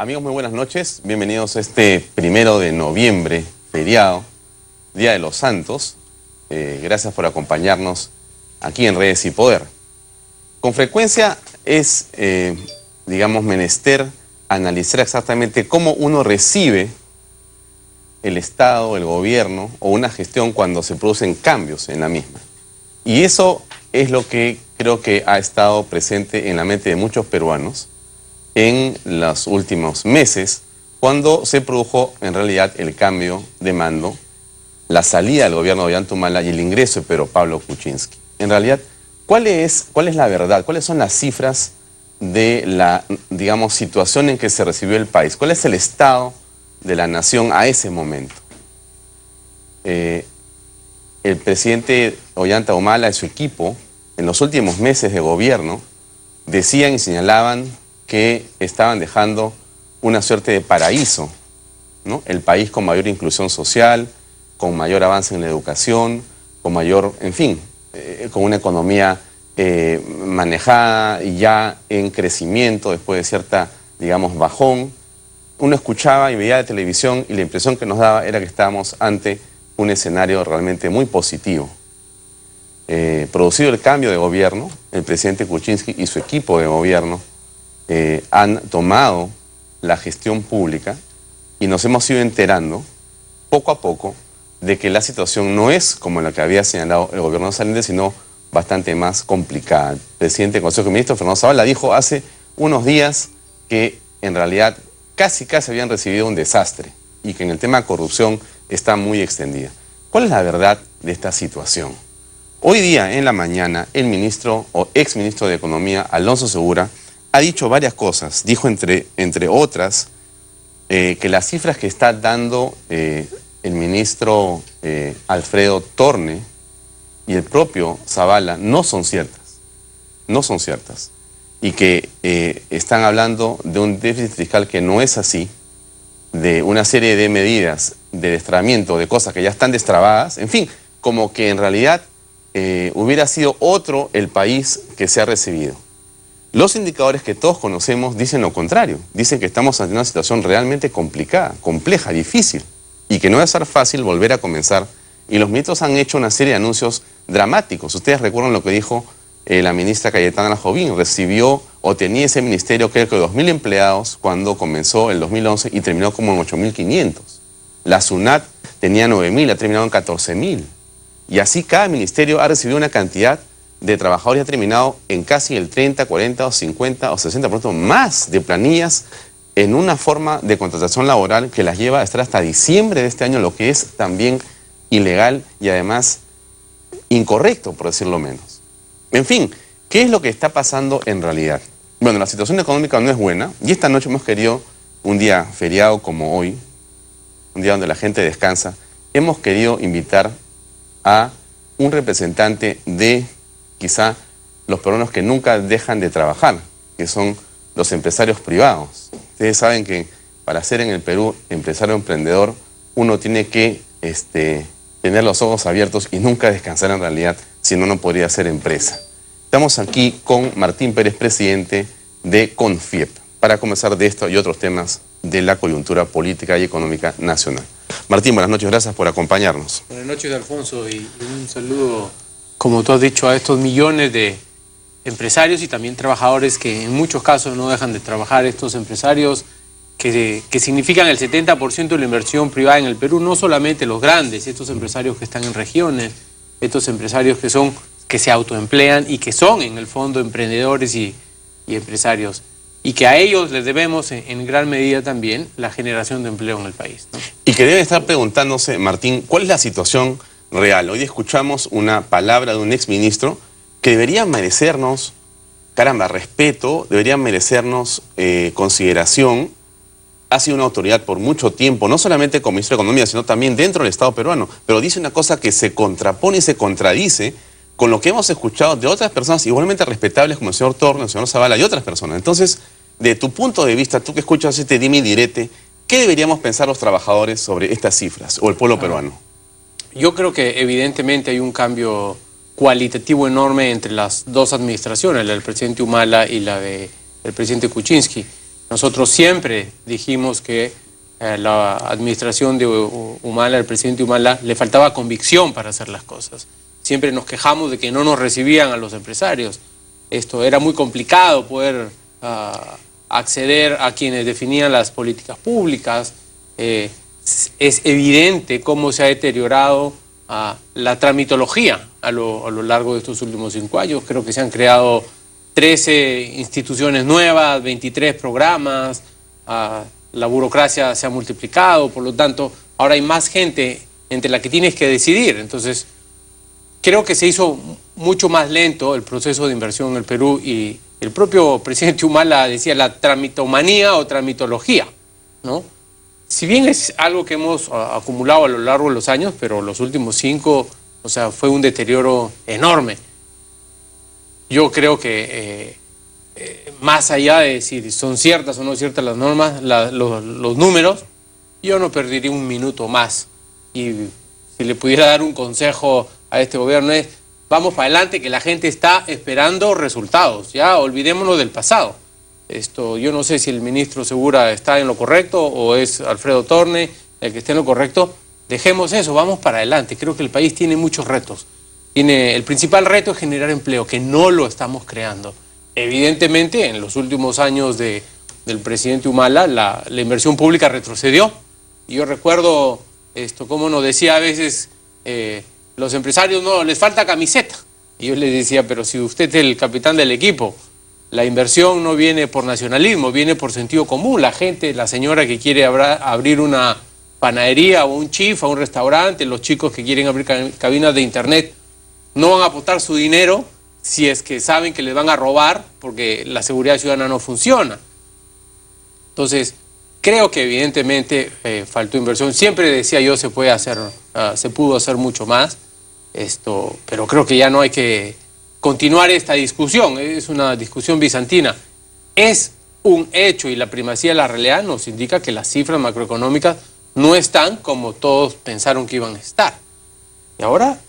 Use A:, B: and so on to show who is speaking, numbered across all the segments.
A: Amigos, muy buenas noches. Bienvenidos a este 1 de noviembre, feriado, Día de los Santos. Gracias por acompañarnos aquí en Redes y Poder. Con frecuencia es, digamos, menester analizar exactamente cómo uno recibe el Estado, el gobierno o una gestión cuando se producen cambios en la misma. Y eso es lo que creo que ha estado presente en la mente de muchos peruanos en los últimos meses, cuando se produjo en realidad el cambio de mando, la salida del gobierno de Ollanta Humala y el ingreso de Pedro Pablo Kuczynski. En realidad, ¿cuál es la verdad? ¿Cuáles son las cifras de la, digamos, situación en que se recibió el país? ¿Cuál es el estado de la nación a ese momento? El presidente Ollanta Humala y su equipo, en los últimos meses de gobierno, decían y señalaban que estaban dejando una suerte de paraíso, ¿no? El país con mayor inclusión social, con mayor avance en la educación, con mayor, en fin, con una economía manejada y ya en crecimiento después de cierta, digamos, bajón. Uno escuchaba y veía de televisión y la impresión que nos daba era que estábamos ante un escenario realmente muy positivo. Producido el cambio de gobierno, el presidente Kuczynski y su equipo de gobierno han tomado la gestión pública y nos hemos ido enterando poco a poco de que la situación no es como la que había señalado el gobierno saliente, sino bastante más complicada. El presidente del Consejo de Ministros, Fernando Zavala, dijo hace unos días que en realidad casi habían recibido un desastre y que en el tema de corrupción está muy extendida. ¿Cuál es la verdad de esta situación? Hoy día, en la mañana, el ministro o exministro de Economía, Alonso Segura, ha dicho varias cosas. Dijo, entre otras, que las cifras que está dando el ministro Alfredo Torne y el propio Zavala no son ciertas. No son ciertas. Y que están hablando de un déficit fiscal que no es así, de una serie de medidas de destrabamiento, de cosas que ya están destrabadas, en fin, como que en realidad hubiera sido otro el país que se ha recibido. Los indicadores que todos conocemos dicen lo contrario, dicen que estamos ante una situación realmente complicada, compleja, difícil, y que no va a ser fácil volver a comenzar. Y los ministros han hecho una serie de anuncios dramáticos. Ustedes recuerdan lo que dijo la ministra Cayetana Lajovín, recibió o tenía ese ministerio creo que 2.000 empleados cuando comenzó el 2011 y terminó como en 8.500. La SUNAT tenía 9.000, ha terminado en 14.000. Y así cada ministerio ha recibido una cantidad de trabajadores y ha terminado en casi el 30, 40 o 50 o 60% más de planillas en una forma de contratación laboral que las lleva a estar hasta diciembre de este año, lo que es también ilegal y además incorrecto, por decirlo menos. En fin, ¿qué es lo que está pasando en realidad? Bueno, la situación económica no es buena y esta noche hemos querido, un día feriado como hoy, un día donde la gente descansa, hemos querido invitar a un representante de quizá los peruanos que nunca dejan de trabajar, que son los empresarios privados. Ustedes saben que para ser en el Perú empresario emprendedor, uno tiene que tener los ojos abiertos y nunca descansar en realidad, si no, no podría ser empresa. Estamos aquí con Martín Pérez, presidente de CONFIEP, para conversar de esto y otros temas de la coyuntura política y económica nacional. Martín, buenas noches, gracias por acompañarnos.
B: Buenas noches, Alfonso, y un saludo, como tú has dicho, a estos millones de empresarios y también trabajadores que en muchos casos no dejan de trabajar, estos empresarios que significan el 70% de la inversión privada en el Perú, no solamente los grandes, estos empresarios que están en regiones, estos empresarios que se autoemplean y que son en el fondo emprendedores y empresarios, y que a ellos les debemos en gran medida también la generación de empleo en el país, ¿no?
A: Y que deben estar preguntándose, Martín, ¿cuál es la situación real? Hoy escuchamos una palabra de un exministro que debería merecernos, caramba, respeto, debería merecernos consideración. Ha sido una autoridad por mucho tiempo, no solamente como ministro de Economía, sino también dentro del Estado peruano, pero dice una cosa que se contrapone y se contradice con lo que hemos escuchado de otras personas igualmente respetables como el señor Torne, el señor Zavala y otras personas. Entonces, de tu punto de vista, tú que escuchas este dime y direte, ¿qué deberíamos pensar los trabajadores sobre estas cifras o el pueblo peruano?
B: Yo creo que evidentemente hay un cambio cualitativo enorme entre las dos administraciones, la del presidente Humala y la del presidente Kuczynski. Nosotros siempre dijimos que la administración de Humala, el presidente Humala, le faltaba convicción para hacer las cosas. Siempre nos quejamos de que no nos recibían a los empresarios. Esto era muy complicado poder acceder a quienes definían las políticas públicas. Es evidente cómo se ha deteriorado la tramitología a lo largo de estos últimos 5 años. Creo que se han creado 13 instituciones nuevas, 23 programas, la burocracia se ha multiplicado, por lo tanto, ahora hay más gente entre la que tienes que decidir. Entonces, creo que se hizo mucho más lento el proceso de inversión en el Perú y el propio presidente Humala decía la tramitomanía o tramitología, ¿no? Si bien es algo que hemos acumulado a lo largo de los años, pero los últimos 5, o sea, fue un deterioro enorme. Yo creo que más allá de si son ciertas o no ciertas las normas, los números, yo no perdería un minuto más. Y si le pudiera dar un consejo a este gobierno es, vamos para adelante, que la gente está esperando resultados, ya olvidémonos del pasado. Yo no sé si el ministro Segura está en lo correcto o es Alfredo Torne el que esté en lo correcto. Dejemos eso, vamos para adelante. Creo que el país tiene muchos retos. El principal reto es generar empleo, que no lo estamos creando. Evidentemente, en los últimos años del presidente Humala, la inversión pública retrocedió. Y yo recuerdo cómo nos decía a veces los empresarios, no, les falta camiseta. Y yo les decía, pero si usted es el capitán del equipo, la inversión no viene por nacionalismo, viene por sentido común. La gente, la señora que quiere abrir una panadería o un chifa, un restaurante, los chicos que quieren abrir cabinas de internet, no van a aportar su dinero si es que saben que les van a robar porque la seguridad ciudadana no funciona. Entonces, creo que evidentemente faltó inversión. Siempre decía yo, se pudo hacer mucho más, pero creo que ya no hay que continuar esta discusión. Es una discusión bizantina. Es un hecho y la primacía de la realidad nos indica que las cifras macroeconómicas no están como todos pensaron que iban a estar. Y ahora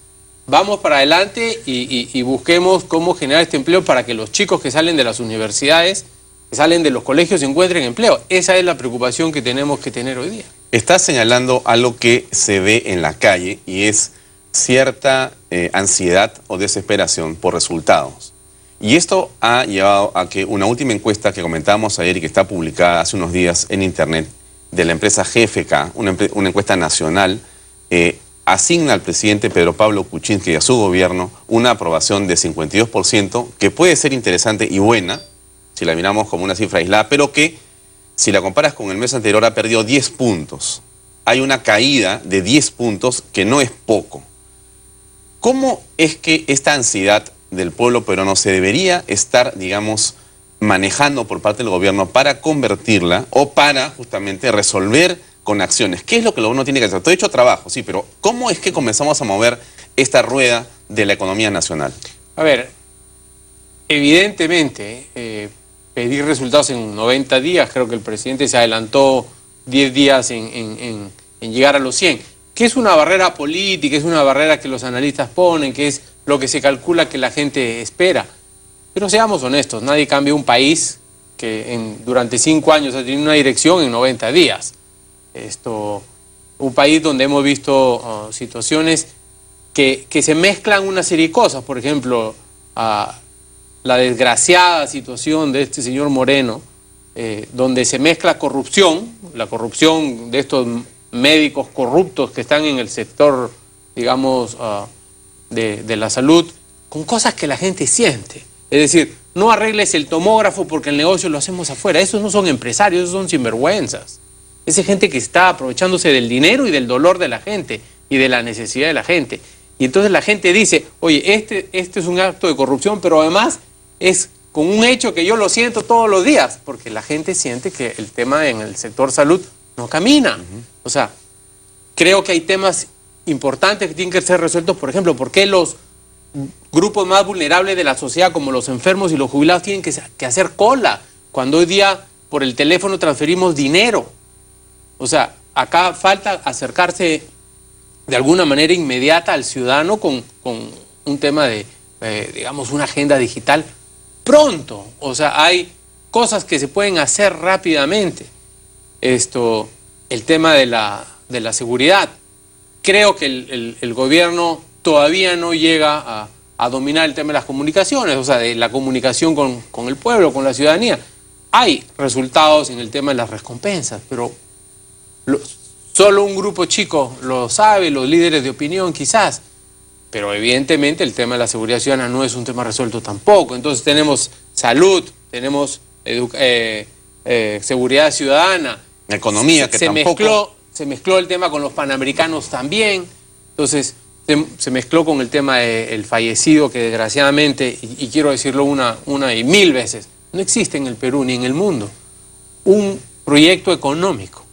B: vamos para adelante y busquemos cómo generar este empleo para que los chicos que salen de las universidades, que salen de los colegios, encuentren empleo. Esa es la preocupación que tenemos que tener hoy día.
A: Está señalando algo que se ve en la calle y es cierta ansiedad o desesperación por resultados. Y esto ha llevado a que una última encuesta que comentábamos ayer y que está publicada hace unos días en internet de la empresa GFK, una encuesta nacional, asigna al presidente Pedro Pablo Kuczynski y a su gobierno una aprobación de 52%, que puede ser interesante y buena, si la miramos como una cifra aislada, pero que, si la comparas con el mes anterior, ha perdido 10 puntos. Hay una caída de 10 puntos que no es poco. ¿Cómo es que esta ansiedad del pueblo peruano se debería estar, digamos, manejando por parte del gobierno para convertirla o para justamente resolver con acciones? ¿Qué es lo que el gobierno tiene que hacer? Todo hecho trabajo, sí, pero ¿cómo es que comenzamos a mover esta rueda de la economía nacional?
B: A ver, evidentemente, pedir resultados en 90 días, creo que el presidente se adelantó 10 días en llegar a los 100, que es una barrera política, es una barrera que los analistas ponen, que es lo que se calcula que la gente espera. Pero seamos honestos, nadie cambia un país que durante 5 años ha tenido una dirección en 90 días. Un país donde hemos visto situaciones que se mezclan una serie de cosas. Por ejemplo, la desgraciada situación de este señor Moreno, donde se mezcla corrupción, la corrupción de estos médicos corruptos que están en el sector, digamos, de la salud, con cosas que la gente siente. Es decir, no arregles el tomógrafo porque el negocio lo hacemos afuera. Esos no son empresarios, esos son sinvergüenzas. Esa gente que está aprovechándose del dinero y del dolor de la gente y de la necesidad de la gente. Y entonces la gente dice, oye, este es un acto de corrupción, pero además es con un hecho que yo lo siento todos los días, porque la gente siente que el tema en el sector salud no camina. O sea, creo que hay temas importantes que tienen que ser resueltos. Por ejemplo, ¿por qué los grupos más vulnerables de la sociedad, como los enfermos y los jubilados, tienen que hacer cola cuando hoy día por el teléfono transferimos dinero? O sea, acá falta acercarse de alguna manera inmediata al ciudadano con un tema de, digamos, una agenda digital pronto. O sea, hay cosas que se pueden hacer rápidamente. El tema de la seguridad. Creo que el gobierno todavía no llega a dominar el tema de las comunicaciones, o sea, de la comunicación con el pueblo, con la ciudadanía. Hay resultados en el tema de las recompensas, pero solo un grupo chico lo sabe, los líderes de opinión quizás, pero evidentemente el tema de la seguridad ciudadana no es un tema resuelto tampoco. Entonces tenemos salud, tenemos seguridad ciudadana.
A: Economía, que tampoco.
B: Se mezcló el tema con los panamericanos también. Entonces se mezcló con el tema del fallecido, que desgraciadamente, y quiero decirlo una y mil veces, no existe en el Perú ni en el mundo un proyecto económico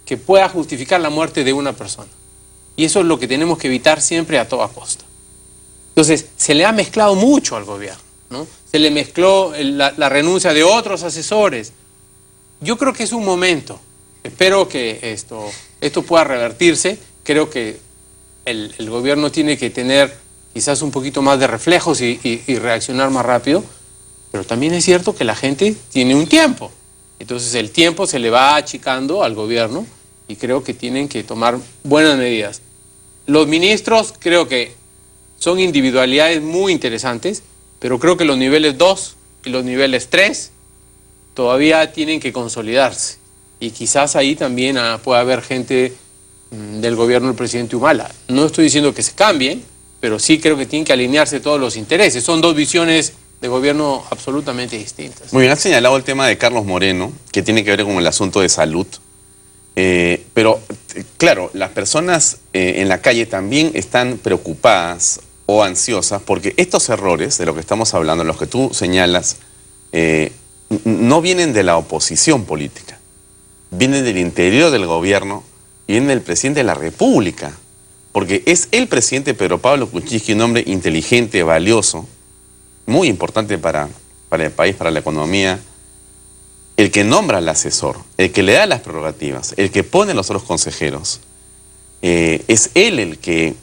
B: que pueda justificar la muerte de una persona. Y eso es lo que tenemos que evitar siempre a toda costa. Entonces, se le ha mezclado mucho al gobierno, ¿no? Se le mezcló la renuncia de otros asesores. Yo creo que es un momento. Espero que esto pueda revertirse. Creo que el gobierno tiene que tener quizás un poquito más de reflejos y reaccionar más rápido. Pero también es cierto que la gente tiene un tiempo. Entonces el tiempo se le va achicando al gobierno y creo que tienen que tomar buenas medidas. Los ministros creo que son individualidades muy interesantes, pero creo que los niveles 2 y los niveles 3 todavía tienen que consolidarse. Y quizás ahí también pueda haber gente del gobierno del presidente Humala. No estoy diciendo que se cambien, pero sí creo que tienen que alinearse todos los intereses. Son dos visiones de gobierno absolutamente distintas.
A: Muy bien, has señalado el tema de Carlos Moreno, que tiene que ver con el asunto de salud. Pero, claro, las personas en la calle también están preocupadas o ansiosas porque estos errores de lo que estamos hablando, los que tú señalas, no vienen de la oposición política, vienen del interior del gobierno y vienen del presidente de la República, porque es el presidente Pedro Pablo Kuczynski, un hombre inteligente, valioso, muy importante para el país, para la economía, el que nombra al asesor, el que le da las prerrogativas, el que pone a los otros consejeros. Es él el que,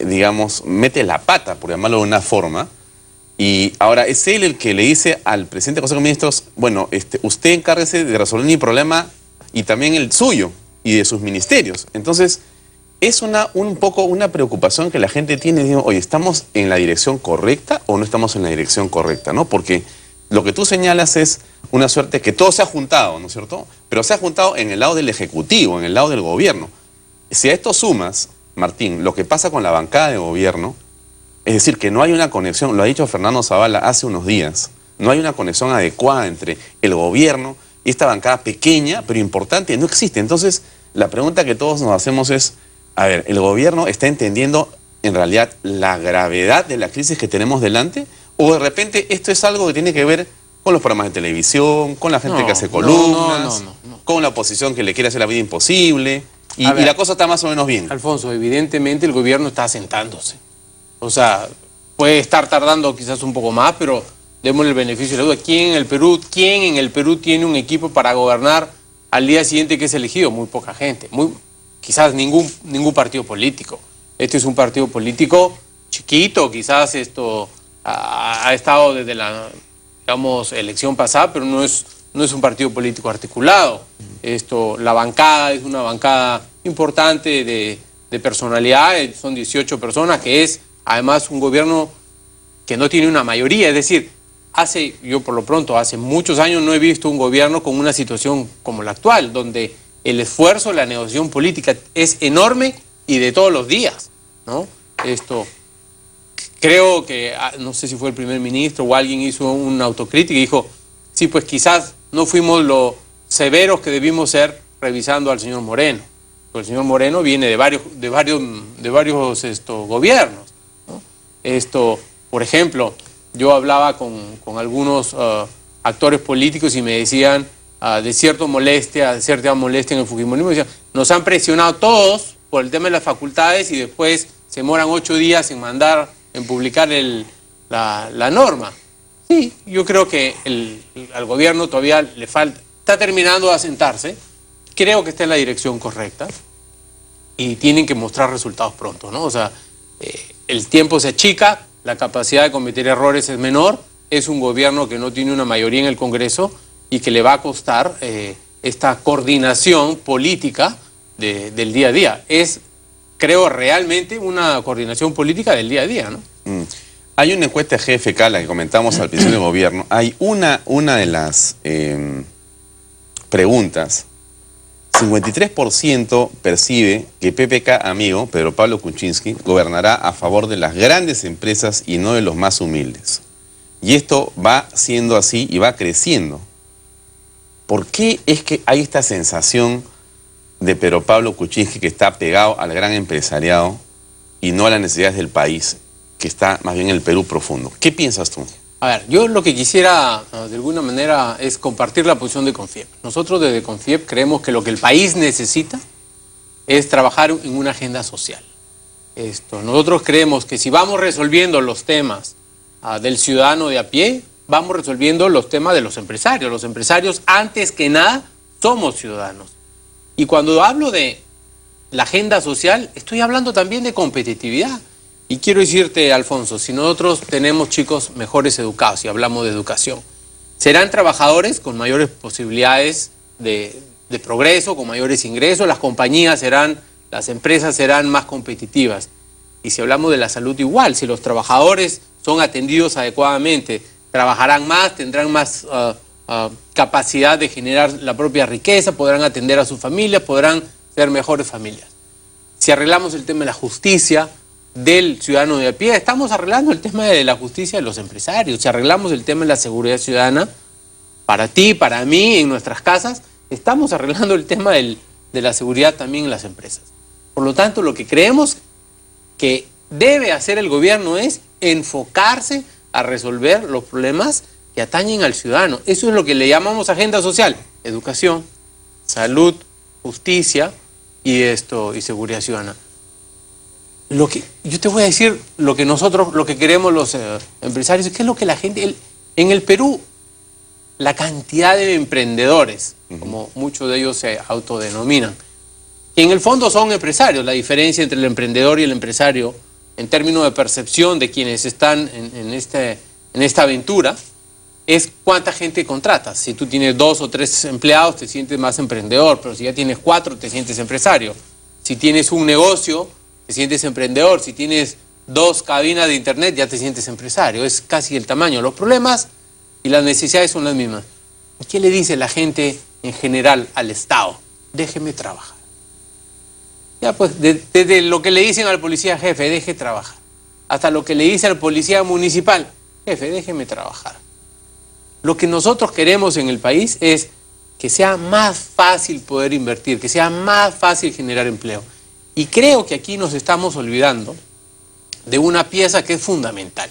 A: digamos, mete la pata, por llamarlo de una forma, y ahora es él el que le dice al presidente del Consejo de Ministros, bueno, usted encárguese de resolver mi problema y también el suyo y de sus ministerios. Entonces, es un poco una preocupación que la gente tiene. Digo, oye, ¿estamos en la dirección correcta o no estamos en la dirección correcta, ¿no? Porque lo que tú señalas es una suerte que todo se ha juntado, ¿no es cierto? Pero se ha juntado en el lado del Ejecutivo, en el lado del gobierno. Si a esto sumas, Martín, lo que pasa con la bancada de gobierno, es decir, que no hay una conexión, lo ha dicho Fernando Zavala hace unos días, no hay una conexión adecuada entre el gobierno y esta bancada pequeña, pero importante, no existe. Entonces, la pregunta que todos nos hacemos es, a ver, ¿el gobierno está entendiendo en realidad la gravedad de la crisis que tenemos delante? ¿O de repente esto es algo que tiene que ver con los programas de televisión, con la gente que hace columnas, con la oposición que le quiere hacer la vida imposible? Y la cosa está más o menos bien.
B: Alfonso, evidentemente el gobierno está asentándose. O sea, puede estar tardando quizás un poco más, pero démosle el beneficio de la duda. ¿Quién en el Perú tiene un equipo para gobernar al día siguiente que es elegido? Muy poca gente. Quizás ningún partido político. Este es un partido político chiquito, quizás ha estado desde la, digamos, elección pasada, pero no es un partido político articulado. La bancada es una bancada importante de personalidad, son 18 personas, que es además un gobierno que no tiene una mayoría. Es decir, yo por lo pronto, hace muchos años no he visto un gobierno con una situación como la actual, donde el esfuerzo, la negociación política es enorme y de todos los días, ¿no? Creo que, no sé si fue el primer ministro o alguien hizo una autocrítica y dijo, sí, pues quizás no fuimos lo severos que debimos ser revisando al señor Moreno. Porque el señor Moreno viene de varios gobiernos, ¿no? Por ejemplo, yo hablaba con algunos actores políticos y me decían de cierta molestia en el fujimorismo. Decían, nos han presionado todos por el tema de las facultades y después se demoran 8 días en publicar la norma. Sí, yo creo que al gobierno todavía le falta, está terminando de asentarse, creo que está en la dirección correcta y tienen que mostrar resultados pronto, ¿no? O sea, el tiempo se achica, la capacidad de cometer errores es menor es un gobierno que no tiene una mayoría en el Congreso y que le va a costar esta coordinación política del día a día. Es, creo, realmente una coordinación política del día a día, ¿no?
A: Hay una encuesta de GFK, la que comentamos al principio del gobierno. Hay una de las preguntas. 53% percibe que PPK amigo, Pedro Pablo Kuczynski, gobernará a favor de las grandes empresas y no de los más humildes. Y esto va siendo así y va creciendo. ¿Por qué es que hay esta sensación de Pedro Pablo Kuczynski que está pegado al gran empresariado y no a las necesidades del país, que está más bien en el Perú profundo? ¿Qué piensas tú?
B: A ver, yo lo que quisiera de alguna manera es compartir la posición de CONFIEP. Nosotros desde CONFIEP creemos que lo que el país necesita es trabajar en una agenda social. Nosotros creemos que si vamos resolviendo los temas del ciudadano de a pie, vamos resolviendo los temas de los empresarios. Los empresarios, antes que nada, somos ciudadanos. Y cuando hablo de la agenda social, estoy hablando también de competitividad. Y quiero decirte, Alfonso, si nosotros tenemos chicos mejores educados, y hablamos de educación, serán trabajadores con mayores posibilidades de progreso, con mayores ingresos, las empresas serán más competitivas. Y si hablamos de la salud igual, si los trabajadores son atendidos adecuadamente, trabajarán más, tendrán más capacidad de generar la propia riqueza, podrán atender a sus familias, podrán ser mejores familias. Si arreglamos el tema de la justicia del ciudadano de a pie, estamos arreglando el tema de la justicia de los empresarios. Si arreglamos el tema de la seguridad ciudadana, para ti, para mí, en nuestras casas, estamos arreglando el tema de la seguridad también en las empresas. Por lo tanto, lo que creemos que debe hacer el gobierno es enfocarse a resolver los problemas que atañen al ciudadano. Eso es lo que le llamamos agenda social: educación, salud, justicia y seguridad ciudadana. Yo te voy a decir lo que queremos los empresarios, que es lo que la gente... En el Perú, la cantidad de emprendedores, como muchos de ellos se autodenominan, en el fondo son empresarios. La diferencia entre el emprendedor y el empresario, en términos de percepción de quienes están en esta aventura, es cuánta gente contratas. Si tú tienes 2 o 3 empleados, te sientes más emprendedor, pero si ya tienes 4, te sientes empresario. Si tienes un negocio, te sientes emprendedor. Si tienes 2 cabinas de internet, ya te sientes empresario. Es casi el tamaño. Los problemas y las necesidades son las mismas. ¿Qué le dice la gente en general al Estado? Déjeme trabajar. Ya pues, desde lo que le dicen al policía: jefe, deje trabajar, hasta lo que le dice al policía municipal: jefe, déjeme trabajar. Lo que nosotros queremos en el país es que sea más fácil poder invertir, que sea más fácil generar empleo. Y creo que aquí nos estamos olvidando de una pieza que es fundamental,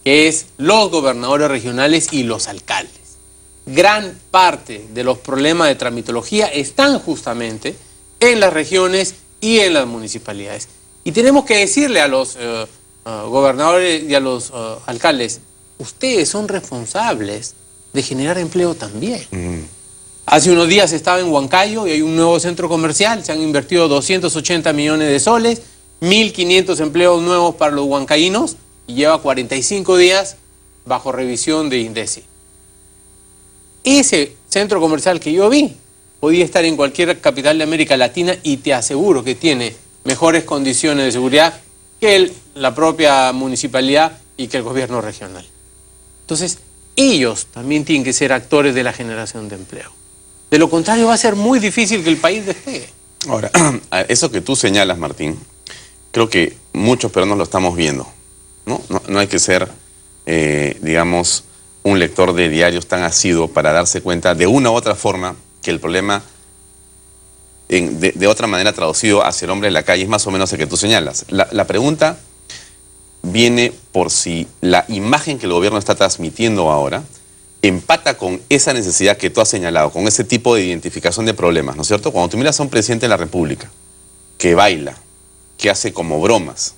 B: que es los gobernadores regionales y los alcaldes. Gran parte de los problemas de tramitología están justamente en las regiones y en las municipalidades. Y tenemos que decirle a los gobernadores y a los alcaldes: ustedes son responsables de generar empleo también. Hace unos días estaba en Huancayo y hay un nuevo centro comercial. Se han invertido 280 millones de soles, 1.500 empleos nuevos para los huancaínos, y lleva 45 días bajo revisión de INDECI. Ese centro comercial que yo vi podía estar en cualquier capital de América Latina, y te aseguro que tiene mejores condiciones de seguridad que la propia municipalidad y que el gobierno regional. Entonces, ellos también tienen que ser actores de la generación de empleo. De lo contrario, va a ser muy difícil que el país despegue.
A: Ahora, eso que tú señalas, Martín, creo que muchos peruanos lo estamos viendo, ¿no? No hay que ser, digamos, un lector de diarios tan asiduo para darse cuenta de una u otra forma que el problema, de otra manera traducido hacia el hombre de la calle, es más o menos el que tú señalas. La pregunta viene por si la imagen que el gobierno está transmitiendo ahora empata con esa necesidad que tú has señalado, con ese tipo de identificación de problemas, ¿no es cierto? Cuando tú miras a un presidente de la República que baila, que hace como bromas,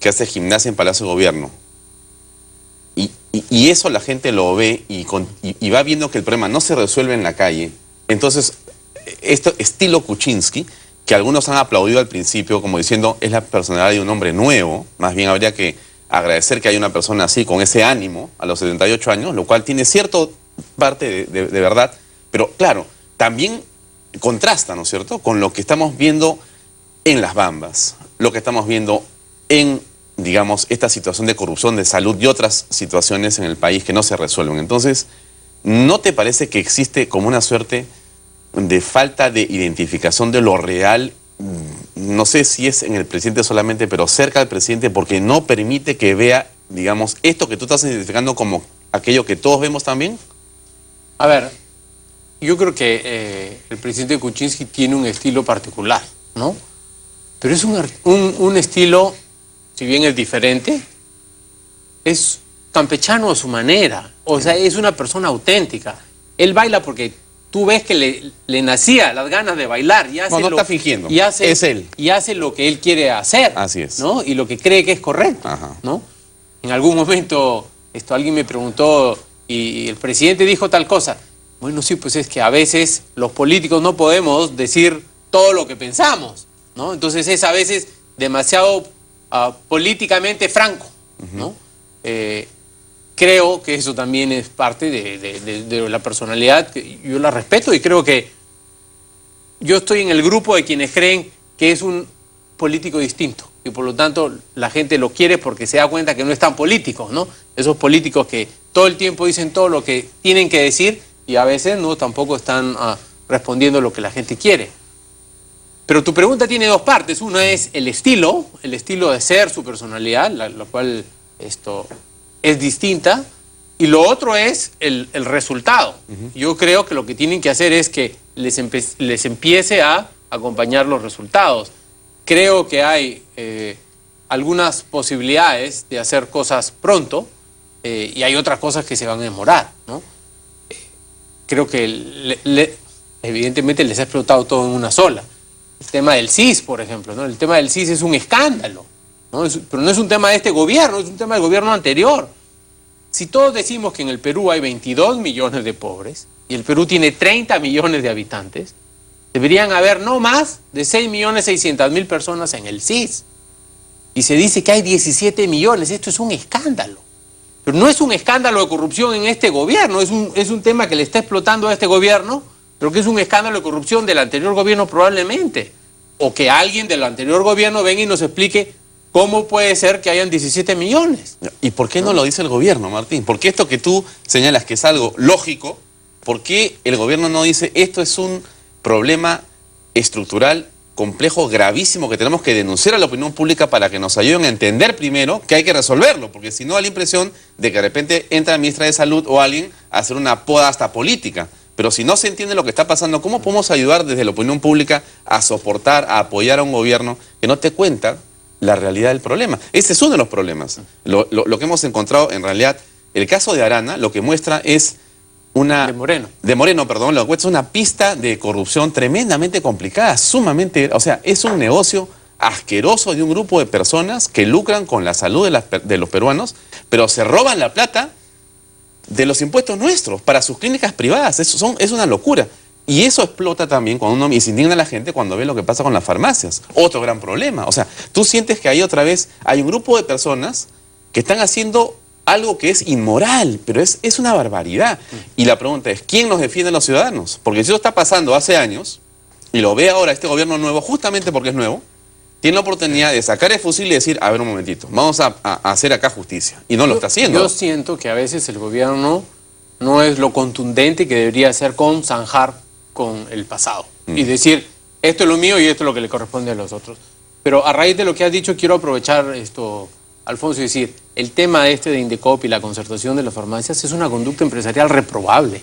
A: que hace gimnasia en Palacio de Gobierno, y eso la gente lo ve y va viendo que el problema no se resuelve en la calle. Entonces, esto estilo Kuczynski, que algunos han aplaudido al principio como diciendo es la personalidad de un hombre nuevo, más bien habría que agradecer que haya una persona así, con ese ánimo, a los 78 años, lo cual tiene cierta parte de verdad, pero claro, también contrasta, ¿no es cierto?, con lo que estamos viendo en Las Bambas, lo que estamos viendo en, digamos, esta situación de corrupción, de salud y otras situaciones en el país que no se resuelven. Entonces, ¿no te parece que existe como una suerte de falta de identificación de lo real? No sé si es en el presidente solamente, pero cerca del presidente, porque no permite que vea, digamos, esto que tú estás identificando como aquello que todos vemos también.
B: A ver, yo creo que el presidente Kuczynski tiene un estilo particular, ¿no? Pero es un estilo, si bien es diferente, es campechano a su manera. O sea, es una persona auténtica. Él baila porque tú ves que le nacía las ganas de bailar. Y hace
A: No está fingiendo,
B: es
A: él.
B: Y hace lo que él quiere hacer.
A: Así es.
B: ¿No? Y lo que cree que es correcto.
A: Ajá.
B: ¿No? En algún momento alguien me preguntó y el presidente dijo tal cosa. Bueno, sí, pues es que a veces los políticos no podemos decir todo lo que pensamos, ¿no? Entonces es a veces demasiado políticamente franco, ¿no? Creo que eso también es parte de la personalidad, que yo la respeto y creo que yo estoy en el grupo de quienes creen que es un político distinto y por lo tanto la gente lo quiere porque se da cuenta que no es tan político, ¿no? Esos políticos que todo el tiempo dicen todo lo que tienen que decir y a veces no tampoco están respondiendo lo que la gente quiere. Pero tu pregunta tiene dos partes. Una es el estilo de ser, su personalidad, la cual es distinta, y lo otro es el resultado. Yo creo que lo que tienen que hacer es que les empiece a acompañar los resultados. Creo que hay algunas posibilidades de hacer cosas pronto y hay otras cosas que se van a demorar, ¿no? Creo que evidentemente les ha explotado todo en una sola. El tema del CIS, por ejemplo, ¿no? El tema del CIS es un escándalo, ¿no? Pero no es un tema de este gobierno, es un tema del gobierno anterior. Si todos decimos que en el Perú hay 22 millones de pobres y el Perú tiene 30 millones de habitantes, deberían haber no más de 6.600.000 personas en el CIS. Y se dice que hay 17 millones, esto es un escándalo. Pero no es un escándalo de corrupción en este gobierno, es un tema que le está explotando a este gobierno, pero que es un escándalo de corrupción del anterior gobierno probablemente. O que alguien del anterior gobierno venga y nos explique cómo puede ser que hayan 17 millones.
A: ¿Y por qué no lo dice el gobierno, Martín? Porque esto que tú señalas que es algo lógico, ¿por qué el gobierno no dice esto es un problema estructural, complejo, gravísimo, que tenemos que denunciar a la opinión pública para que nos ayuden a entender primero que hay que resolverlo? Porque si no da la impresión de que de repente entra la ministra de Salud o alguien a hacer una poda hasta política. Pero si no se entiende lo que está pasando, ¿cómo podemos ayudar desde la opinión pública a soportar, a apoyar a un gobierno que no te cuenta la realidad del problema? Ese es uno de los problemas. Lo que hemos encontrado, en realidad, el caso de Arana, lo que muestra es una... De Moreno, perdón, lo que muestra es una pista de corrupción tremendamente complicada, sumamente... O sea, es un negocio asqueroso de un grupo de personas que lucran con la salud de los peruanos, pero se roban la plata de los impuestos nuestros para sus clínicas privadas. Es una locura. Y eso explota también y se indigna la gente cuando ve lo que pasa con las farmacias. Otro gran problema. O sea, tú sientes que ahí otra vez hay un grupo de personas que están haciendo algo que es inmoral, pero es una barbaridad. Y la pregunta es, ¿quién nos defiende a los ciudadanos? Porque si eso está pasando hace años, y lo ve ahora este gobierno nuevo, justamente porque es nuevo, tiene la oportunidad de sacar el fusil y decir, a ver un momentito, vamos a hacer acá justicia. Y no lo está haciendo.
B: Yo siento que a veces el gobierno no es lo contundente que debería ser con zanjar con el pasado. Y decir, esto es lo mío y esto es lo que le corresponde a los otros. Pero a raíz de lo que has dicho, quiero aprovechar esto, Alfonso, y decir, el tema de Indecop y la concertación de las farmacias es una conducta empresarial reprobable.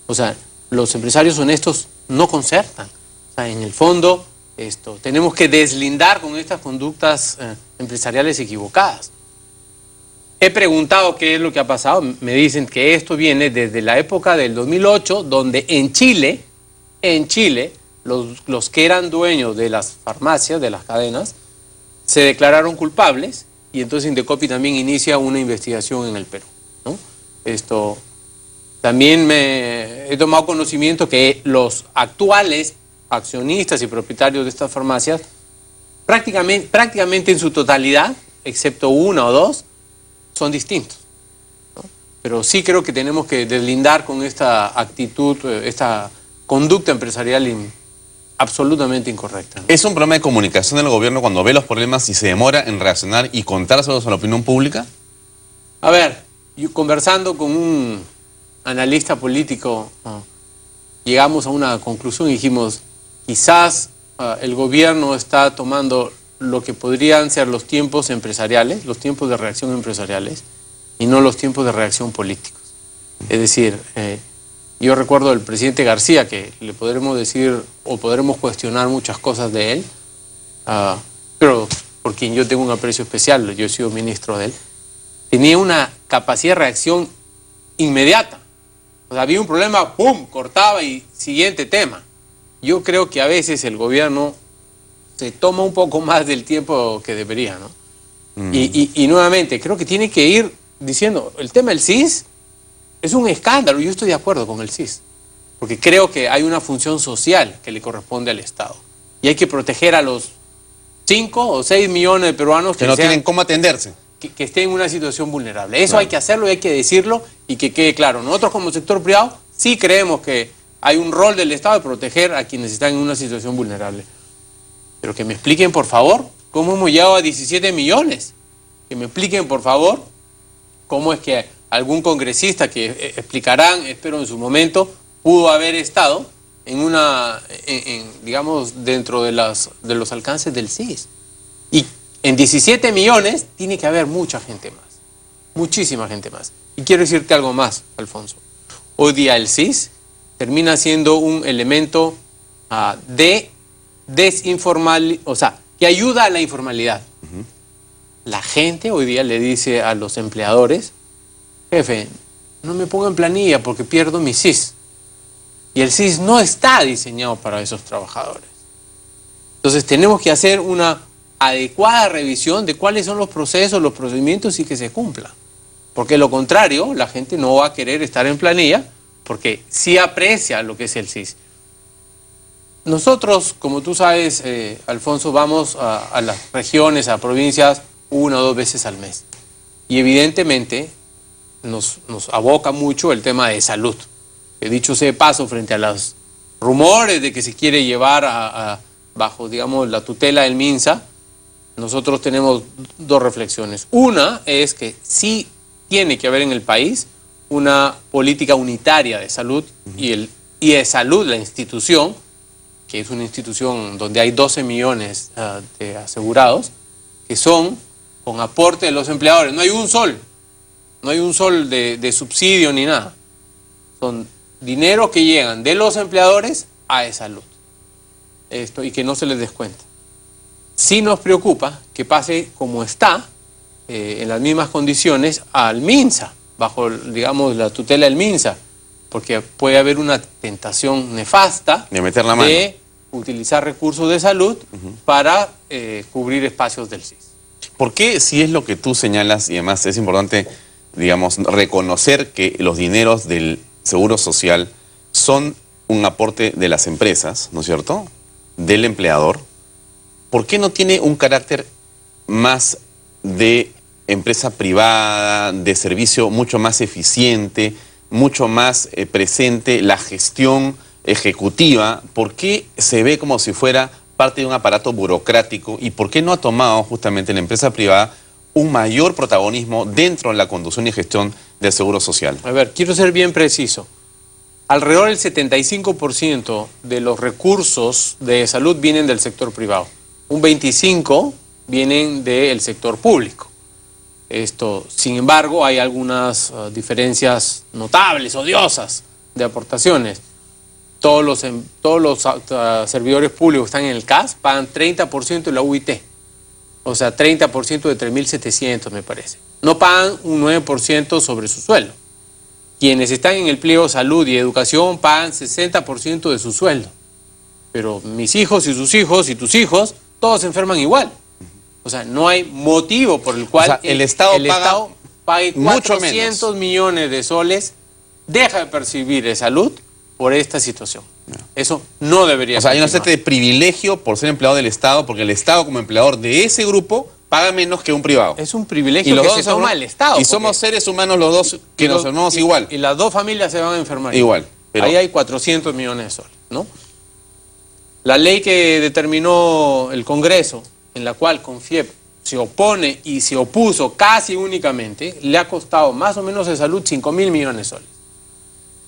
B: O sea, los empresarios honestos no concertan. O sea, en el fondo, tenemos que deslindar con estas conductas empresariales equivocadas. He preguntado qué es lo que ha pasado. Me dicen que esto viene desde la época del 2008, donde en Chile, los que eran dueños de las farmacias, de las cadenas, se declararon culpables y entonces Indecopi también inicia una investigación en el Perú, ¿no? También he tomado conocimiento que los actuales accionistas y propietarios de estas farmacias, prácticamente en su totalidad, excepto una o dos, son distintos, ¿no? Pero sí creo que tenemos que deslindar con esta actitud, esta conducta empresarial absolutamente incorrecta, ¿no?
A: ¿Es un problema de comunicación del gobierno cuando ve los problemas y se demora en reaccionar y contárselos a la opinión pública?
B: A ver, yo conversando con un analista político, llegamos a una conclusión y dijimos, quizás el gobierno está tomando lo que podrían ser los tiempos empresariales, los tiempos de reacción empresariales, y no los tiempos de reacción políticos. Es decir, yo recuerdo al presidente García, que le podremos decir o podremos cuestionar muchas cosas de él, pero por quien yo tengo un aprecio especial, yo he sido ministro de él, tenía una capacidad de reacción inmediata. O sea, había un problema, ¡pum!, cortaba y siguiente tema. Yo creo que a veces el gobierno se toma un poco más del tiempo que debería, ¿no? Y nuevamente, creo que tiene que ir diciendo, el tema del CIS es un escándalo. Yo estoy de acuerdo con el CIS, porque creo que hay una función social que le corresponde al Estado. Y hay que proteger a los 5 o 6 millones de peruanos
A: que no tienen cómo atenderse.
B: Que estén en una situación vulnerable. Eso hay que hacerlo y hay que decirlo y que quede claro. Nosotros como sector privado sí creemos que hay un rol del Estado de proteger a quienes están en una situación vulnerable. Pero que me expliquen, por favor, cómo hemos llegado a 17 millones. Que me expliquen, por favor, cómo es que algún congresista que explicarán, espero en su momento, pudo haber estado en digamos, dentro de los alcances del CIS. Y en 17 millones tiene que haber mucha gente más, muchísima gente más. Y quiero decirte algo más, Alfonso. Hoy día el CIS termina siendo un elemento de desinformal, o sea, que ayuda a la informalidad. La gente hoy día le dice a los empleadores, jefe, no me pongan planilla porque pierdo mi CIS. Y el CIS no está diseñado para esos trabajadores. Entonces tenemos que hacer una adecuada revisión de cuáles son los procesos, los procedimientos y que se cumplan. Porque de lo contrario, la gente no va a querer estar en planilla porque sí aprecia lo que es el CIS. Nosotros, como tú sabes, Alfonso, vamos a las regiones, a provincias, 1 o 2 veces al mes. Y evidentemente nos aboca mucho el tema de salud. He dicho sea de paso, frente a los rumores de que se quiere llevar bajo, digamos, la tutela del MINSA, nosotros tenemos 2 reflexiones. Una es que sí tiene que haber en el país una política unitaria de salud y de salud, la institución, que es una institución donde hay 12 millones de asegurados, que son con aporte de los empleadores. No hay un sol de subsidio ni nada. Son dinero que llegan de los empleadores a salud. Y que no se les descuenta. Sí nos preocupa que pase como está, en las mismas condiciones, al MINSA, bajo, digamos, la tutela del MINSA, porque puede haber una tentación nefasta
A: de meter la mano,
B: de utilizar recursos de salud para cubrir espacios del CIS.
A: ¿Por qué, si es lo que tú señalas, y además es importante, digamos, reconocer que los dineros del Seguro Social son un aporte de las empresas, ¿no es cierto?, del empleador, ¿por qué no tiene un carácter más de empresa privada, de servicio mucho más eficiente, mucho más presente la gestión ejecutiva? ¿Por qué se ve como si fuera parte de un aparato burocrático y por qué no ha tomado justamente la empresa privada un mayor protagonismo dentro de la conducción y gestión del Seguro Social?
B: A ver, quiero ser bien preciso. Alrededor del 75% de los recursos de salud vienen del sector privado. Un 25% vienen del sector público. Sin embargo, hay algunas diferencias notables, odiosas, de aportaciones. Todos los servidores públicos que están en el CAS pagan 30% de la UIT. O sea, 30% de 3.700, me parece. No pagan un 9% sobre su sueldo. Quienes están en el pliego salud y educación pagan 60% de su sueldo. Pero mis hijos y sus hijos y tus hijos, todos se enferman igual. O sea, no hay motivo por el cual
A: el Estado
B: pague 400 millones de soles, deja de percibir salud por esta situación. No. Eso no debería ser.
A: O sea, hay una suerte de privilegio por ser empleado del Estado, porque el Estado como empleador de ese grupo paga menos que un privado.
B: Es un privilegio que se toma el Estado.
A: Y somos seres humanos los dos que nos enfermamos igual.
B: Y las dos familias se van a enfermar
A: igual.
B: Pero ahí hay 400 millones de soles, ¿no? La ley que determinó el Congreso, en la cual Confiep se opone y se opuso casi únicamente, le ha costado más o menos de salud 5.000 millones de soles.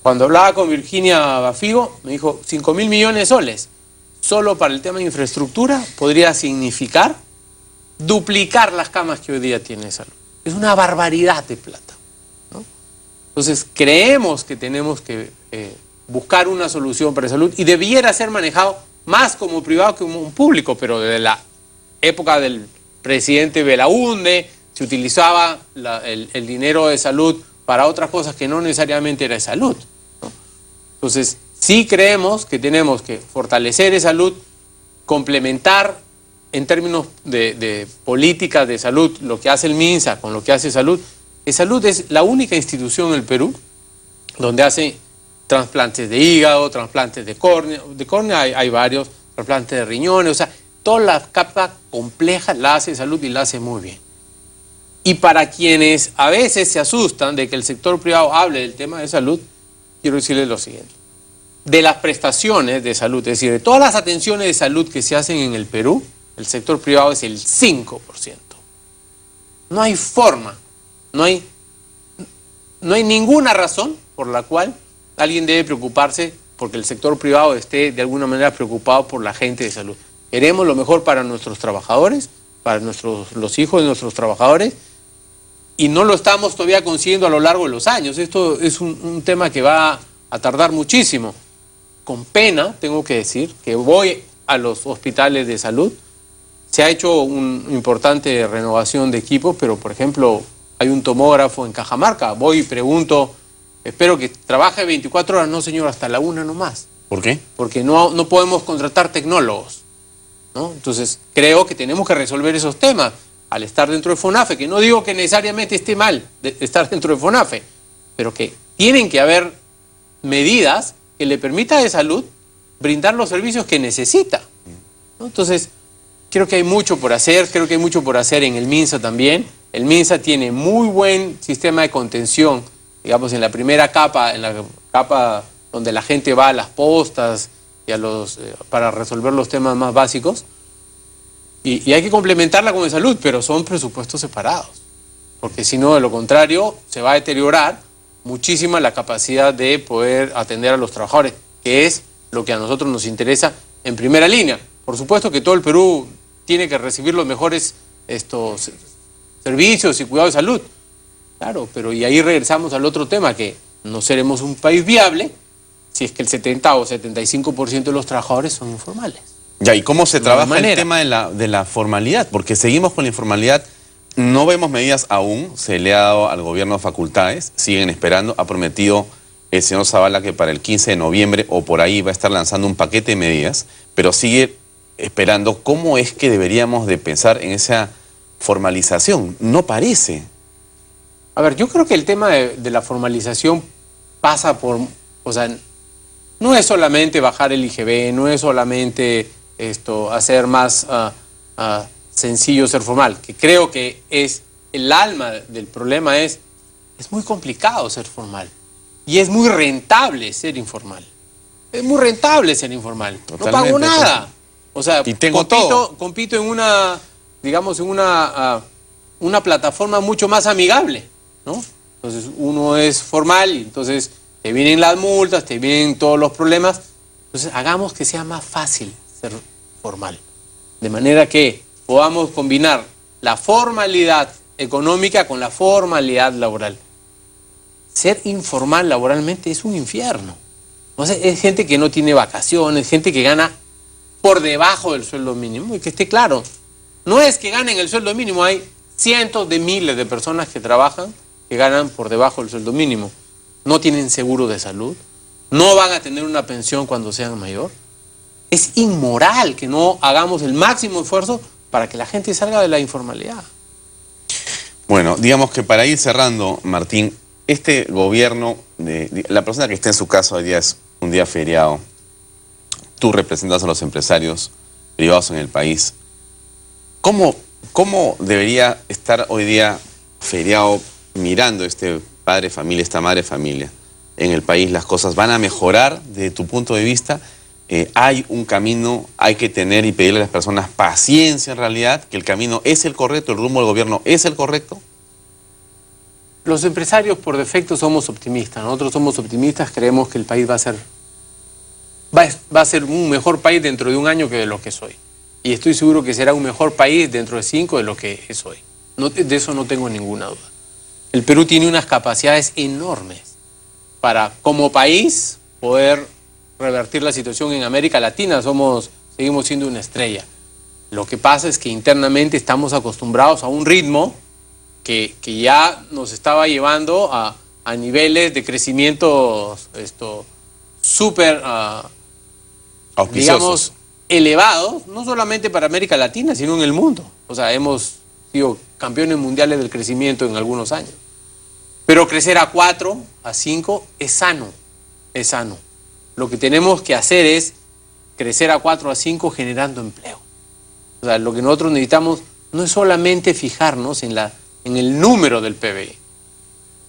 B: Cuando hablaba con Virginia Bafigo, me dijo 5.000 millones de soles. Solo para el tema de infraestructura podría significar duplicar las camas que hoy día tiene salud. Es una barbaridad de plata, ¿no? Entonces, creemos que tenemos que buscar una solución para salud y debiera ser manejado más como privado que como un público, pero desde la época del presidente Belaúnde se utilizaba el dinero de salud para otras cosas que no necesariamente era de salud, ¿no? Entonces, sí creemos que tenemos que fortalecer esa salud, complementar en términos de políticas de salud lo que hace el MINSA con lo que hace Salud. Salud es la única institución en el Perú donde hace trasplantes de hígado, trasplantes de córnea hay varios, trasplantes de riñones, o sea, toda la capa compleja la hace Salud y la hace muy bien. Y para quienes a veces se asustan de que el sector privado hable del tema de salud, quiero decirles lo siguiente. De las prestaciones de salud, es decir, de todas las atenciones de salud que se hacen en el Perú, el sector privado es el 5%. No hay forma, no hay ninguna razón por la cual alguien debe preocuparse porque el sector privado esté de alguna manera preocupado por la gente de salud. Queremos lo mejor para nuestros trabajadores, para los hijos de nuestros trabajadores, y no lo estamos todavía consiguiendo a lo largo de los años. Esto es un tema que va a tardar muchísimo. Con pena, tengo que decir, que voy a los hospitales de salud. Se ha hecho una importante renovación de equipos, pero, por ejemplo, hay un tomógrafo en Cajamarca. Voy y pregunto, espero que trabaje 24 horas. No, señor, hasta la 1 nomás.
A: ¿Por qué?
B: Porque no podemos contratar tecnólogos, ¿no? Entonces, creo que tenemos que resolver esos temas al estar dentro de FONAFE, que no digo que necesariamente esté mal estar dentro de FONAFE, pero que tienen que haber medidas que le permita a Salud brindar los servicios que necesita, ¿no? Entonces, creo que hay mucho por hacer, creo que hay mucho por hacer en el MINSA también. El MINSA tiene muy buen sistema de contención, digamos, en la primera capa, en la capa donde la gente va a las postas y para resolver los temas más básicos. Y hay que complementarla con el Salud, pero son presupuestos separados, porque si no, de lo contrario, se va a deteriorar muchísima la capacidad de poder atender a los trabajadores, que es lo que a nosotros nos interesa en primera línea. Por supuesto que todo el Perú tiene que recibir los mejores servicios y cuidados de salud, claro, pero y ahí regresamos al otro tema, que no seremos un país viable si es que el 70 o 75% de los trabajadores son informales.
A: Ya, ¿y cómo se trabaja el tema de la formalidad? Porque seguimos con la informalidad, no vemos medidas aún, se le ha dado al gobierno facultades, siguen esperando, ha prometido el señor Zavala que para el 15 de noviembre o por ahí va a estar lanzando un paquete de medidas, pero sigue esperando. ¿Cómo es que deberíamos de pensar en esa formalización? No parece.
B: A ver, yo creo que el tema de la formalización pasa por, o sea, no es solamente bajar el IGB, no es solamente hacer más sencillo ser formal, que creo que es el alma del problema. Es muy complicado ser formal y es muy rentable ser informal. Es muy rentable ser informal. Totalmente, no pago nada. O sea,
A: y tengo todo.
B: Compito en una, digamos, en una plataforma mucho más amigable, ¿no? Entonces uno es formal y entonces te vienen las multas, te vienen todos los problemas. Entonces hagamos que sea más fácil ser formal, de manera que podamos combinar la formalidad económica con la formalidad laboral. Ser informal laboralmente es un infierno. O sea, es gente que no tiene vacaciones, gente que gana por debajo del sueldo mínimo. Y que esté claro, no es que ganen el sueldo mínimo, hay cientos de miles de personas que trabajan que ganan por debajo del sueldo mínimo. No tienen seguro de salud, no van a tener una pensión cuando sean mayor. Es inmoral que no hagamos el máximo esfuerzo para que la gente salga de la informalidad.
A: Bueno, digamos que para ir cerrando, Martín, este gobierno, la persona que está en su casa hoy día es un día feriado, tú representas a los empresarios privados en el país. ¿Cómo ¿Cómo debería estar hoy día feriado mirando este padre de familia, esta madre de familia en el país? ¿Las cosas van a mejorar desde tu punto de vista? Hay un camino, hay que tener y pedirle a las personas paciencia en realidad, que el camino es el correcto, el rumbo del gobierno es el correcto.
B: Los empresarios por defecto somos optimistas. Nosotros somos optimistas, creemos que el país va a ser un mejor país dentro de un año que de lo que es hoy. Y estoy seguro que será un mejor país dentro de 5 de lo que es hoy. De eso no tengo ninguna duda. El Perú tiene unas capacidades enormes para, como país, poder revertir la situación en América Latina. Seguimos siendo una estrella. Lo que pasa es que internamente estamos acostumbrados a un ritmo que ya nos estaba llevando a niveles de crecimiento súper, digamos, elevados, no solamente para América Latina, sino en el mundo. O sea, hemos sido campeones mundiales del crecimiento en algunos años. Pero crecer a 4, a 5 es sano, es sano. Lo que tenemos que hacer es crecer a 4, a 5 generando empleo. O sea, lo que nosotros necesitamos no es solamente fijarnos en el número del PBI.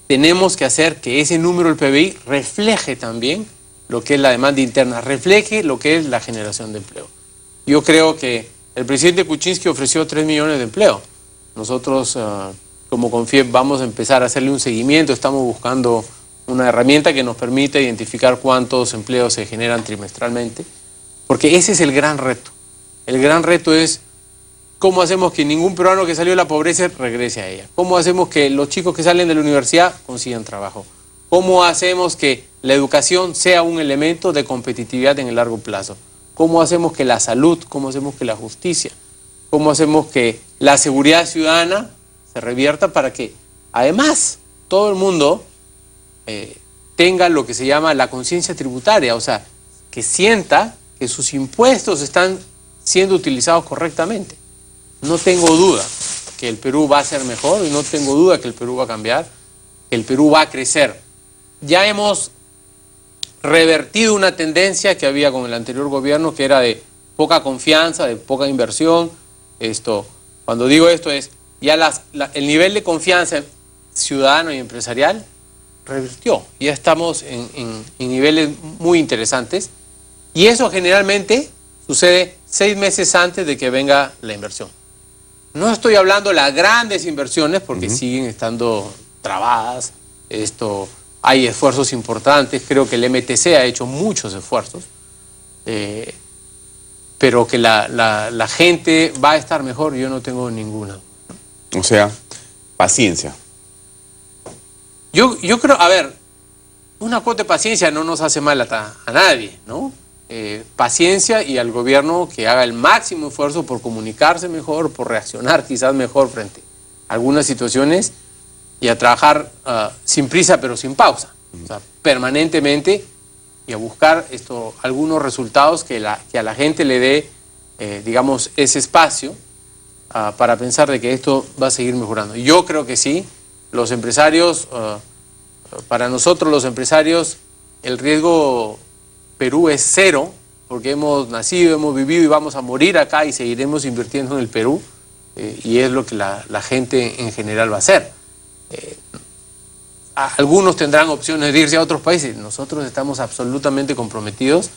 B: Tenemos que hacer que ese número del PBI refleje también lo que es la demanda interna, refleje lo que es la generación de empleo. Yo creo que el presidente Kuczynski ofreció 3 millones de empleo. Nosotros, como Confiep, vamos a empezar a hacerle un seguimiento. Estamos buscando una herramienta que nos permita identificar cuántos empleos se generan trimestralmente, porque ese es el gran reto. El gran reto es cómo hacemos que ningún peruano que salió de la pobreza regrese a ella. Cómo hacemos que los chicos que salen de la universidad consigan trabajo. Cómo hacemos que la educación sea un elemento de competitividad en el largo plazo. Cómo hacemos que la salud, cómo hacemos que la justicia, cómo hacemos que la seguridad ciudadana se revierta para que además todo el mundo tenga lo que se llama la conciencia tributaria, o sea, que sienta que sus impuestos están siendo utilizados correctamente. No tengo duda que el Perú va a ser mejor y no tengo duda que el Perú va a cambiar, que el Perú va a crecer. Ya hemos revertido una tendencia que había con el anterior gobierno, que era de poca confianza, de poca inversión. Cuando digo esto es, ya el nivel de confianza ciudadano y empresarial revirtió. Ya estamos en niveles muy interesantes y eso generalmente sucede 6 meses antes de que venga la inversión. No estoy hablando de las grandes inversiones porque siguen estando trabadas. Hay esfuerzos importantes, creo que el MTC ha hecho muchos esfuerzos, pero que la gente va a estar mejor, yo no tengo ninguna.
A: O sea, paciencia.
B: Yo creo, a ver, una cuota de paciencia no nos hace mal a nadie, ¿no? Paciencia y al gobierno que haga el máximo esfuerzo por comunicarse mejor, por reaccionar quizás mejor frente a algunas situaciones y a trabajar sin prisa pero sin pausa, o sea, permanentemente y a buscar algunos resultados que a la gente le dé, digamos, ese espacio para pensar de que esto va a seguir mejorando. Yo creo que sí, los empresarios, para nosotros los empresarios, el riesgo Perú es 0, porque hemos nacido, hemos vivido y vamos a morir acá y seguiremos invirtiendo en el Perú, y es lo que la gente en general va a hacer. Algunos tendrán opciones de irse a otros países, nosotros estamos absolutamente comprometidos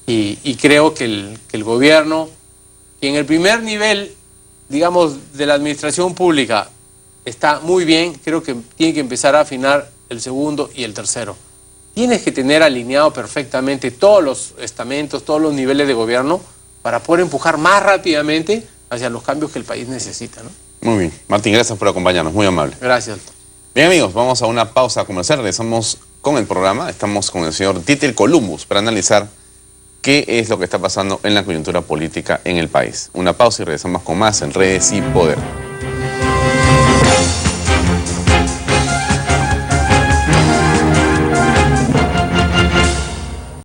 B: y creo que el gobierno, que en el primer nivel, digamos, de la administración pública está muy bien, creo que tiene que empezar a afinar el segundo y el tercero. Tienes que tener alineado perfectamente todos los estamentos, todos los niveles de gobierno para poder empujar más rápidamente hacia los cambios que el país necesita, ¿no?
A: Muy bien. Martín, gracias por acompañarnos, muy amable.
B: Gracias.
A: Bien, amigos, vamos a una pausa comercial. Regresamos con el programa. Estamos con el señor Dieter Columbus para analizar qué es lo que está pasando en la coyuntura política en el país. Una pausa y regresamos con más en Redes y Poder.